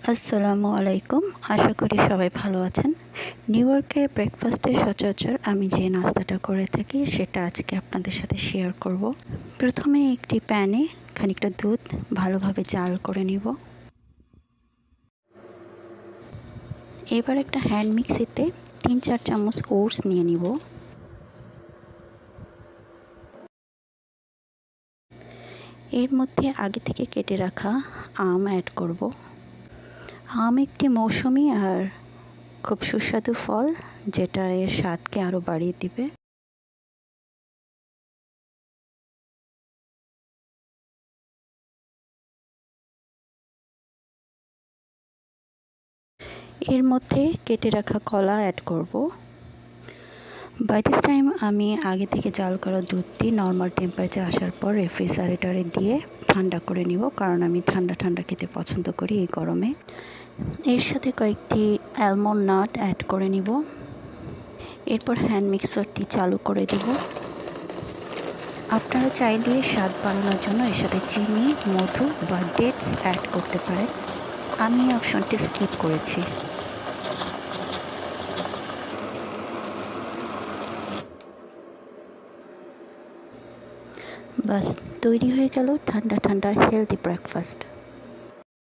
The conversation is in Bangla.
আসসালামু আলাইকুম। আশা করি সবাই ভালো আছেন। নিউ ইয়র্কে ব্রেকফাস্টে সচরাচর আমি যে নাস্তাটা করে থাকি সেটা আজকে আপনাদের সাথে শেয়ার করব। প্রথমে একটি প্যানে খানিকটা দুধ ভালোভাবে জাল করে নিব। এবার একটা হ্যান্ড মিক্সিতে 3-4 চামচ ওটস নিয়ে নিব। এর মধ্যে আগে থেকে কেটে রাখা আম অ্যাড করব। আম একটি মৌসুমি আর খুব সুস্বাদু ফল, যেটা এর স্বাদকে আরও বাড়িয়ে দিবে। এর মধ্যে কেটে রাখা কলা অ্যাড করব। বাই দিস টাইম আমি আগে থেকে জাল করা দুধটি নর্মাল টেম্পারেচার আসার পর রেফ্রিজারেটরে দিয়ে ঠান্ডা করে নিব, কারণ আমি ঠান্ডা ঠান্ডা খেতে পছন্দ করি এই গরমে। এর সাথে কয়েকটি অ্যালমন্ড নাট অ্যাড করে নিব। এরপর হ্যান্ড মিক্সারটি চালু করে দেব। আপনারা চাইলে স্বাদ বাড়ানোর জন্য এর সাথে চিনি, মধু বা ডেটস অ্যাড করতে পারেন। আমি এই অপশনটি স্কিপ করেছি। বাস, তৈরি হয়ে গেল ঠান্ডা ঠান্ডা হেলদি ব্রেকফাস্ট।